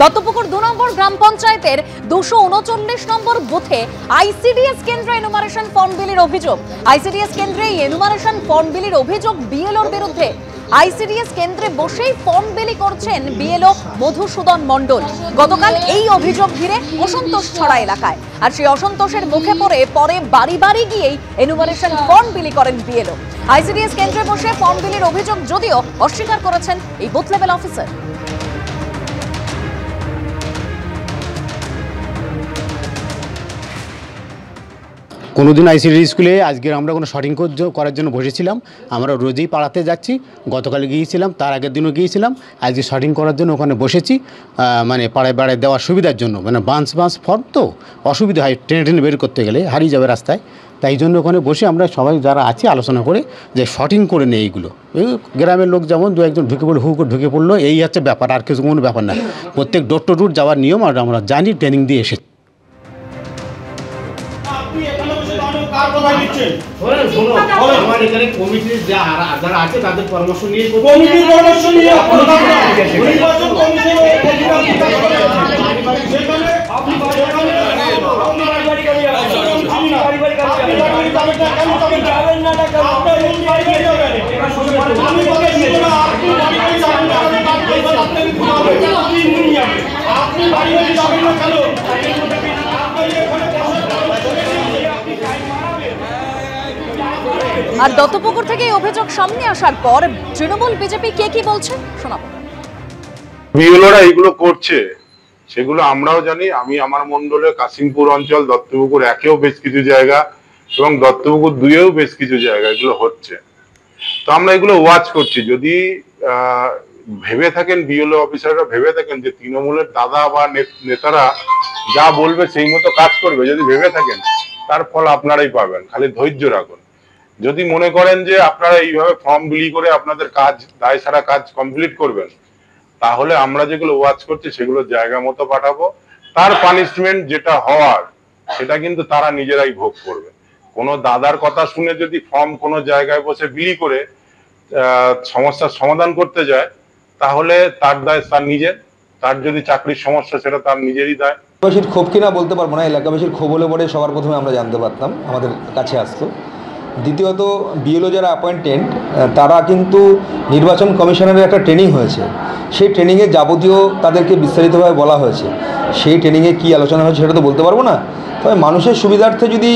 দত্তপুকুর ২ নম্বর গ্রাম পঞ্চায়েতের ২৩৯ নম্বর বুথে আইসিডিএস কেন্দ্রে এনুমারেশন ফর্ম বিলির অভিযোগ। আইসিডিএস কেন্দ্রে এনুমারেশন ফর্ম বিলির অভিযোগ বিএলওর বিরুদ্ধে। আইসিডিএস কেন্দ্রে বসেই ফর্ম বিলি করছেন বিএলও মধুসূদন মণ্ডল। গতকাল এই অভিযোগ ঘিরে অসন্তোষ ছড়া এলাকায়, আর সেই অসন্তোষের মুখে পরে বাড়ি বাড়ি গিয়েই এনুমারেশন ফর্ম বিলি করেন বিএলও। আইসিডিএস কেন্দ্রে বসে ফর্ম বিলির অভিযোগ যদিও অস্বীকার করেছেন এই বুথ লেভেল অফিসার। কোনোদিন আইসিডি স্কুলে আজকে আমরা কোনো শটিং করার জন্য বসেছিলাম। আমরা রোজই পাড়াতে যাচ্ছি, গতকাল গিয়েছিলাম, তার আগের দিনও গিয়েছিলাম। আজকে শটিং করার জন্য ওখানে বসেছি, মানে পাড়ায় পাড়ায় দেওয়ার সুবিধার জন্য। মানে বাঁশ ফর্ম তো অসুবিধা হয়, টেনে বের করতে গেলে হারিয়ে যাবে রাস্তায়। তাই জন্য ওখানে বসে আমরা সবাই যারা আছি আলোচনা করে যে শটিং করে নেই এইগুলো। গ্রামের লোক যেমন দু একজন ঢুকে পড়লো, ঢুকে পড়লো, এই হচ্ছে ব্যাপার, আর কিছু কোনো ব্যাপার না। প্রত্যেক ডোর টু ডোর যাওয়ার নিয়ম আর আমরা জানি, ট্রেনিং দিয়ে এসেছি। আর দত্তপুকুর থেকে এই অভিযোগ সামনে আসার পর তৃণমূল বিজেপি কে কি বলছে শোনাবো। বিএলওরা এইগুলো করছে সেগুলো আমরাও জানি। আমি আমার মন্ডলে কাশিমপুর অঞ্চল, দত্তপুকুর একেও বেশ কিছু জায়গা এবং দত্তপুকুর 2-এও বেশ কিছু জায়গা এগুলো হচ্ছে। তো আমরা এগুলো ওয়াচ করছি। যদি ভেবে থাকেন, বিএলও অফিসাররা ভেবে থাকেন যে তৃণমূলের দাদা বা নেতারা যা বলবে সেই মতো কাজ করবে, যদি ভেবে থাকেন তার ফল আপনারাই পাবেন। খালি ধৈর্য রাখুন। যদি মনে করেন যে আপনারা এইভাবে ফর্ম বিলি করে আপনাদের কাজ, দায় সারা কাজ কমপ্লিট করবেন, তাহলে আমরা যেগুলো ওয়াচ করছি সেগুলো জায়গা মতো পাঠাবো। তার পানিশমেন্ট যেটা হওয়ার সেটা কিন্তু তারা নিজেরাই ভোগ করবে। কোনো দাদার কথা শুনে যদি ফর্ম কোনো জায়গায় বসে বিলি করে সমস্যার সমাধান করতে যায়, তাহলে তার দায় তার নিজের। তার যদি চাকরির সমস্যা, সেটা তার নিজেরই দায়। এলাকাবাসীর ক্ষোভ কিনা বলতে পারবো না। এলাকাবাসীর ক্ষোভ হলে পরে সবার প্রথমে আমরা জানতে পারতাম, আমাদের কাছে আসতো। দ্বিতীয়ত, বিএলও যারা অ্যাপয়েন্টেড তারা কিন্তু নির্বাচন কমিশনের একটা ট্রেনিং হয়েছে। সেই ট্রেনিংয়ে যাবতীয় তাদেরকে বিস্তারিতভাবে বলা হয়েছে। সেই ট্রেনিংয়ে কী আলোচনা হয়েছে সেটা তো বলতে পারবো না। তবে মানুষের সুবিধার্থে যদি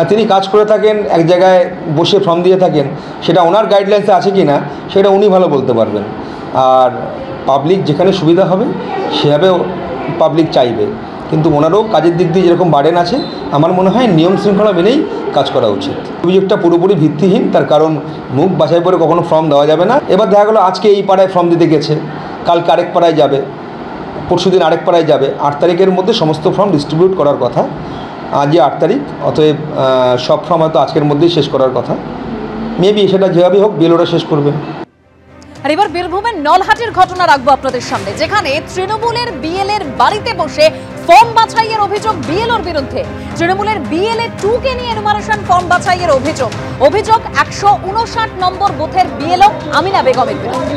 তিনি কাজ করে থাকেন, এক জায়গায় বসে ফর্ম দিয়ে থাকেন, সেটা ওনার গাইডলাইন্সে আছে কি না সেটা উনি ভালো বলতে পারবেন। আর পাবলিক যেখানে সুবিধা হবে সেভাবে পাবলিক চাইবে। কিন্তু ওনারও কাজের দিক দিয়ে যেরকম বার্ডেন আছে, আমার মনে হয় নিয়ম শৃঙ্খলা মেনেই কাজ করা উচিত। অভিযোগটা পুরোপুরি ভিত্তিহীন, তার কারণ মুখ বাছাই করে কখনো ফর্ম দেওয়া যাবে না। এবার দেখা গেলো আজকে এই পাড়ায় ফর্ম দিতে গেছে, কালকে আরেক পাড়ায় যাবে, পরশুদিন আরেক পাড়ায় যাবে। 8 তারিখের মধ্যে সমস্ত ফর্ম ডিস্ট্রিবিউট করার কথা। আজই 8 তারিখ, অতএব সব ফর্ম হয়তো আজকের মধ্যেই শেষ করার কথা। মেবি সেটা যেভাবেই হোক বিএলওরা শেষ করবেন। আর এবার বীরভূমের নলহাটির ঘটনা রাখবো আপনাদের সামনে, যেখানে তৃণমূলের বিএলএর বাড়িতে বসে ফর্ম বাছাইয়ের অভিযোগ বিএলওর বিরুদ্ধে। তৃণমূলের বিএলএ 2 কে নিয়ে এনুমারেশন ফর্ম বাছাইয়ের অভিযোগ 159 নম্বর বুথের বিএলও আমিনা বেগমের বিরুদ্ধে।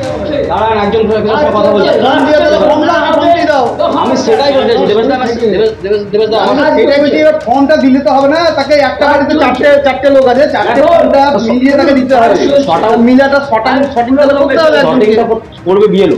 ফর্মটা দিলে তো হবে না, তাকে একটা বাড়িতে চারটে লোক আছে, চারটে ফর্মটা মিলিয়ে তাকে দিতে হবে। মিলাটা শটিংটা করতে হবে, শটিংটা করবে বিএলও।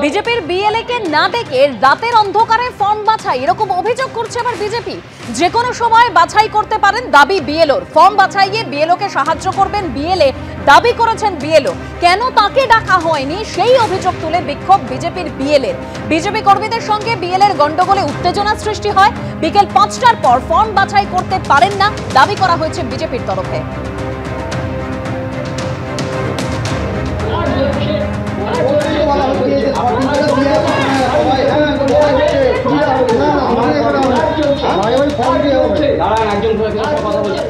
বিজেপির বিএলএ কে না ডেকে রাতের অন্ধকারে ফর্ম বাছাই, এরকম অভিযোগ করছে আবার বিজেপি। যে কোনো সময় বাছাই করতে পারেন দাবি বিএলওর। ফর্ম বাছাইয়ে বিএলও কে সাহায্য করবেন বিএলএ দাবি করেছেন বিএলও। কেন তাকে ডাকা হয়নি সেই অভিযোগ তুলে বিক্ষোভ বিজেপির বিএলএর। বিজেপি কর্মীদের সঙ্গে বিএলএর গন্ডগোলে উত্তেজনা সৃষ্টি হয়। বিকেল 5টার পর ফর্ম বাছাই করতে পারেন না দাবি করা হয়েছে বিজেপির তরফে। একজন কথা বলছে।